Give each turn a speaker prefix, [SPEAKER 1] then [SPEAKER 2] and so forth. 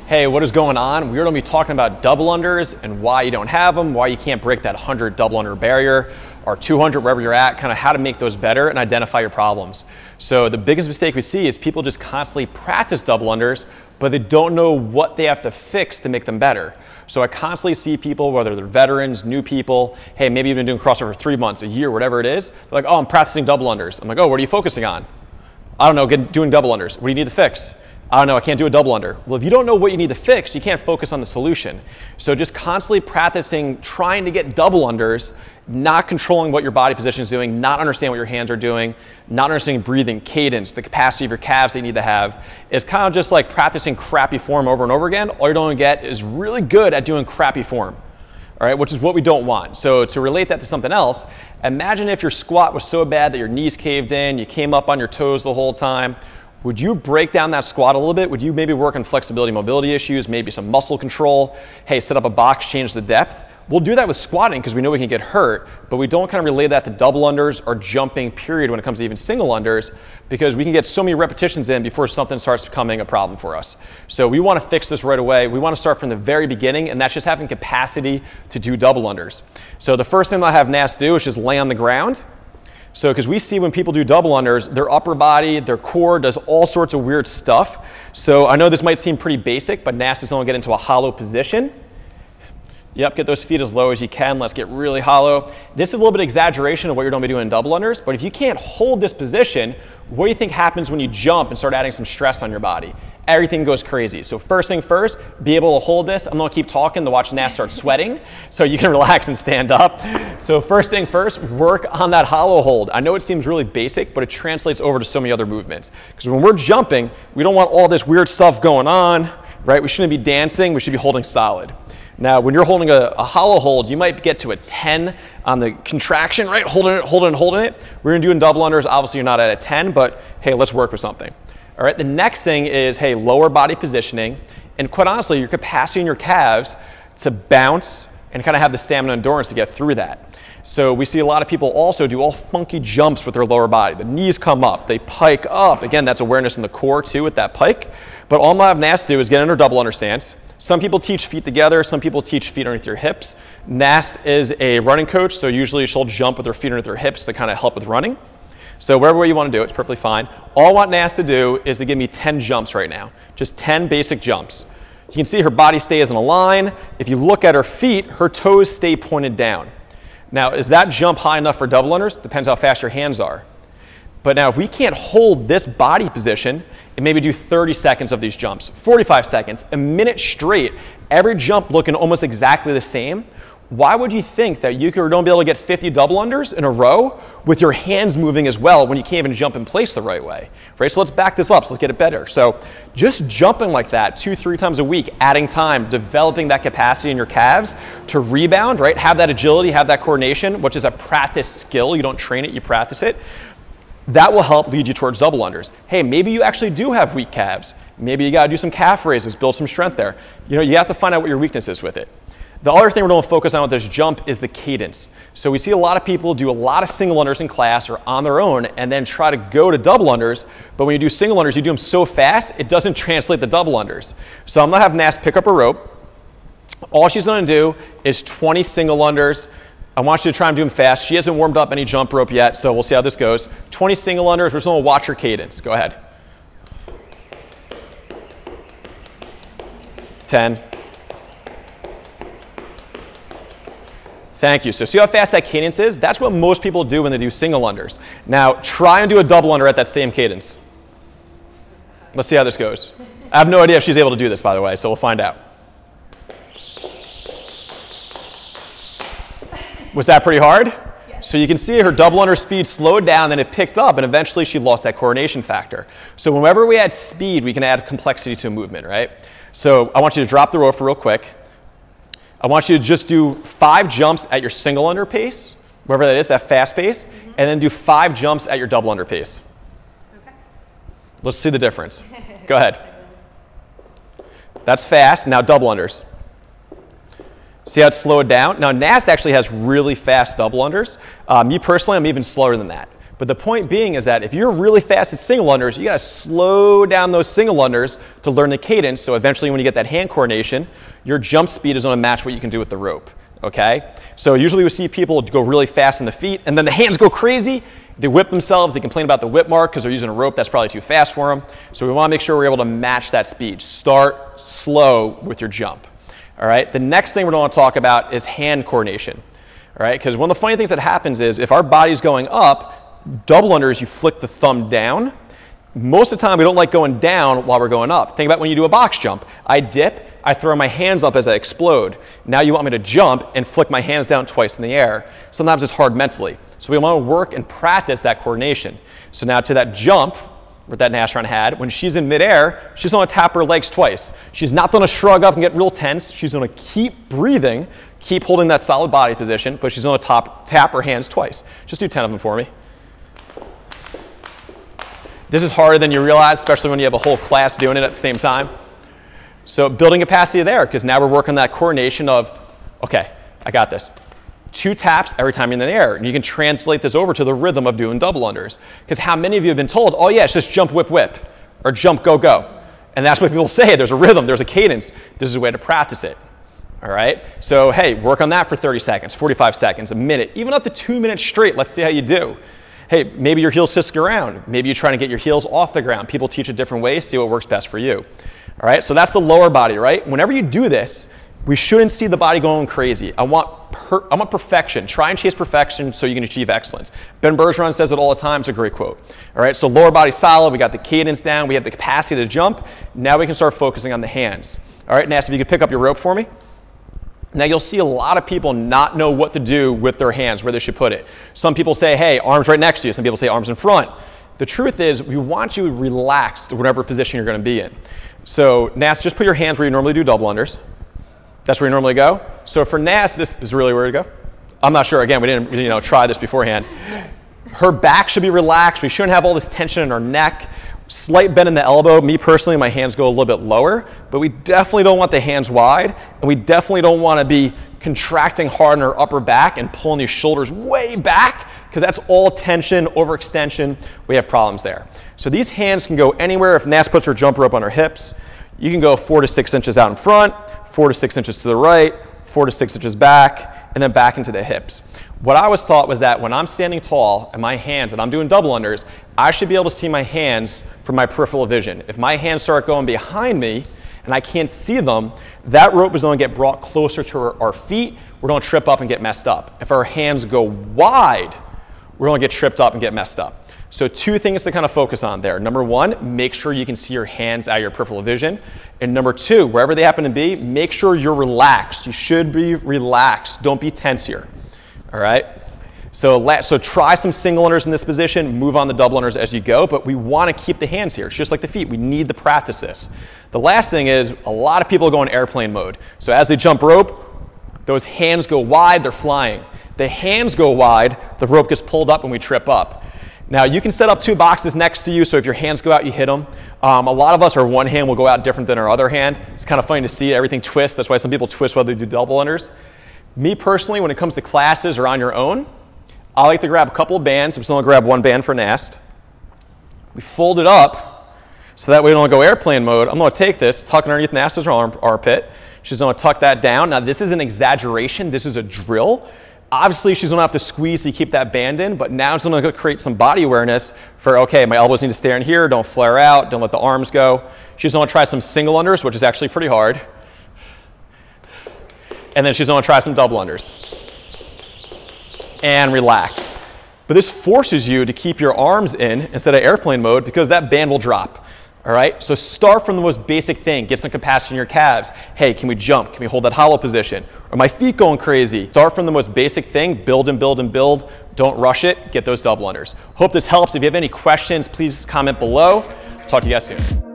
[SPEAKER 1] Hey, what is going on? We're going to be talking about double unders and why you don't have them, why you can't break that 100 double under barrier, or 200, wherever you're at, kind of how to make those better and identify your problems. So the biggest mistake we see is people just constantly practice double unders, but they don't know what they have to fix to make them better. So I constantly see people, whether they're veterans, new people, hey, maybe you've been doing CrossFit for 3 months, a year, whatever it is. They're like, oh, I'm practicing double unders. I'm like, oh, what are you focusing on? I don't know, doing double unders. What do you need to fix? I don't know, I can't do a double under. Well, if you don't know what you need to fix, you can't focus on the solution. So just constantly practicing, trying to get double unders, not controlling what your body position is doing, not understanding what your hands are doing, not understanding breathing, cadence, the capacity of your calves that you need to have, is kind of just like practicing crappy form over and over again. All you're going to get is really good at doing crappy form, all right, which is what we don't want. So to relate that to something else, imagine if your squat was so bad that your knees caved in, you came up on your toes the whole time. Would you break down that squat a little bit? Would you maybe work on flexibility, mobility issues, maybe some muscle control? Hey, set up a box, change the depth. We'll do that with squatting because we know we can get hurt, but we don't kind of relate that to double unders or jumping, period, when it comes to even single unders, because we can get so many repetitions in before something starts becoming a problem for us. So we want to fix this right away. We want to start from the very beginning, and that's just having capacity to do double unders. So the first thing that I have Nas do is just lay on the ground. So because we see when people do double unders, their upper body, their core does all sorts of weird stuff. So I know this might seem pretty basic, but Nas is going to get into a hollow position. Yep, get those feet as low as you can. Let's get really hollow. This is a little bit of exaggeration of what you're going to be doing in double unders, but if you can't hold this position, what do you think happens when you jump and start adding some stress on your body? Everything goes crazy. So first thing first, be able to hold this. I'm going to keep talking to watch Nas start sweating so you can relax and stand up. So first thing first, work on that hollow hold. I know it seems really basic, but it translates over to so many other movements. Because when we're jumping, we don't want all this weird stuff going on, right? We shouldn't be dancing. We should be holding solid. Now, when you're holding a hollow hold, you might get to a 10 on the contraction, right? Holding it, holding it, holding it. We're going to do in double unders. Obviously, you're not at a 10, but hey, let's work with something. All right, the next thing is, hey, lower body positioning. And quite honestly, your capacity in your calves to bounce and kind of have the stamina and endurance to get through that. So we see a lot of people also do all funky jumps with their lower body. The knees come up, they pike up. Again, that's awareness in the core too with that pike. But all I'm going to have Nas do is get under double under stance. Some people teach feet together, some people teach feet underneath your hips. Nast is a running coach, so usually she'll jump with her feet underneath her hips to kind of help with running. So whatever way you want to do it, it's perfectly fine. All I want Nast to do is to give me 10 jumps right now. Just 10 basic jumps. You can see her body stays in a line. If you look at her feet, her toes stay pointed down. Now, is that jump high enough for double unders? Depends how fast your hands are. But now if we can't hold this body position and maybe do 30 seconds of these jumps, 45 seconds, a minute straight, every jump looking almost exactly the same, why would you think that you don't be able to get 50 double unders in a row with your hands moving as well when you can't even jump in place the right way, right? So let's back this up, so let's get it better. So just jumping like that 2-3 times a week, adding time, developing that capacity in your calves to rebound, right? Have that agility, have that coordination, which is a practice skill. You don't train it, you practice it. That will help lead you towards double unders. Hey, maybe you actually do have weak calves. Maybe you got to do some calf raises, build some strength there. You know, you have to find out what your weakness is with it. The other thing we're going to focus on with this jump is the cadence. So we see a lot of people do a lot of single unders in class or on their own and then try to go to double unders. But when you do single unders, you do them so fast, it doesn't translate to double unders. So I'm going to have Nas pick up a rope. All she's going to do is 20 single unders. I want you to try and do them fast. She hasn't warmed up any jump rope yet, so we'll see how this goes. 20 single unders. We're just going to watch her cadence. Go ahead. 10. Thank you. So see how fast that cadence is? That's what most people do when they do single unders. Now try and do a double under at that same cadence. Let's see how this goes. I have no idea if she's able to do this, by the way, so we'll find out. Was that pretty hard? Yes. So you can see her double under speed slowed down, then it picked up, and eventually she lost that coordination factor. So whenever we add speed, we can add complexity to a movement, right? So I want you to drop the rope real quick. I want you to just do 5 jumps at your single under pace, wherever that is, that fast pace, and then do 5 jumps at your double under pace. Okay. Let's see the difference. Go ahead. That's fast. Now double unders. See how it's slowed down? Now, Nast actually has really fast double unders. Me personally, I'm even slower than that. But the point being is that if you're really fast at single unders, you got to slow down those single unders to learn the cadence. So eventually when you get that hand coordination, your jump speed is going to match what you can do with the rope. Okay? So usually we see people go really fast in the feet and then the hands go crazy. They whip themselves. They complain about the whip mark because they're using a rope that's probably too fast for them. So we want to make sure we're able to match that speed. Start slow with your jump. All right? The next thing we're going to talk about is hand coordination. All right? Because one of the funny things that happens is if our body's going up, double unders, you flick the thumb down. Most of the time, we don't like going down while we're going up. Think about when you do a box jump. I dip, I throw my hands up as I explode. Now you want me to jump and flick my hands down twice in the air. Sometimes it's hard mentally. So we want to work and practice that coordination. So now to that jump that Nastron had, when she's in midair, she's going to tap her legs twice. She's not going to shrug up and get real tense. She's going to keep breathing, keep holding that solid body position, but she's going to tap her hands twice. Just do 10 of them for me. This is harder than you realize, especially when you have a whole class doing it at the same time. So building capacity there, because now we're working that coordination of, okay, I got this. 2 taps every time you're in the air. And you can translate this over to the rhythm of doing double unders. Because how many of you have been told, oh yeah, it's just jump, whip, whip, or jump, go, go. And that's what people say. There's a rhythm, there's a cadence. This is a way to practice it. All right? So hey, work on that for 30 seconds, 45 seconds, a minute, even up to 2 minutes straight. Let's see how you do. Hey, maybe your heels sisk around. Maybe you're trying to get your heels off the ground. People teach it different ways, see what works best for you. All right, so that's the lower body, right? Whenever you do this, we shouldn't see the body going crazy. I want perfection. Try and chase perfection so you can achieve excellence. Ben Bergeron says it all the time. It's a great quote. All right, so lower body solid. We got the cadence down. We have the capacity to jump. Now we can start focusing on the hands. All right, Nast, if you could pick up your rope for me. Now you'll see a lot of people not know what to do with their hands, where they should put it. Some people say, hey, arms right next to you. Some people say arms in front. The truth is we want you relaxed whatever position you're going to be in. So Nast, just put your hands where you normally do double unders. That's where you normally go. So for Nast, this is really where to go. I'm not sure. Again, we didn't try this beforehand. Her back should be relaxed. We shouldn't have all this tension in our neck. Slight bend in the elbow. Me personally, my hands go a little bit lower, but we definitely don't want the hands wide, and we definitely don't want to be contracting hard in our upper back and pulling these shoulders way back, because that's all tension, overextension. We have problems there. So these hands can go anywhere. If Nast puts her jump rope on her hips, you can go 4 to 6 inches out in front, 4 to 6 inches to the right, 4 to 6 inches back, and then back into the hips. What I was taught was that when I'm standing tall and my hands, and I'm doing double unders, I should be able to see my hands from my peripheral vision. If my hands start going behind me and I can't see them, that rope is going to get brought closer to our feet. We're going to trip up and get messed up. If our hands go wide, we're going to get tripped up and get messed up. So 2 things to kind of focus on there. Number 1, make sure you can see your hands out of your peripheral vision. And number 2, wherever they happen to be, make sure you're relaxed. You should be relaxed. Don't be tense here. All right? So try some single unders in this position, move on the double unders as you go, but we want to keep the hands here. It's just like the feet. We need to practice this. The last thing is a lot of people go in airplane mode. So as they jump rope, those hands go wide, they're flying. The hands go wide, the rope gets pulled up and we trip up. Now you can set up 2 boxes next to you, so if your hands go out, you hit them. A lot of us, our one hand will go out different than our other hand. It's kind of funny to see everything twist. That's why some people twist while they do double unders. Me personally, when it comes to classes or on your own, I like to grab a couple of bands. I'm just going to grab 1 band for Nast. We fold it up so that way we don't go airplane mode. I'm going to take this, tuck it underneath Nast's armpit. She's going to tuck that down. Now this is an exaggeration. This is a drill. Obviously, she's going to have to squeeze to keep that band in, but now it's going to create some body awareness for, okay, my elbows need to stay in here, don't flare out, don't let the arms go. She's going to try some single unders, which is actually pretty hard. And then she's going to try some double unders. And relax. But this forces you to keep your arms in instead of airplane mode because that band will drop. All right? So start from the most basic thing. Get some capacity in your calves. Hey, can we jump? Can we hold that hollow position? Are my feet going crazy? Start from the most basic thing. Build and build and build. Don't rush it. Get those double unders. Hope this helps. If you have any questions, please comment below. Talk to you guys soon.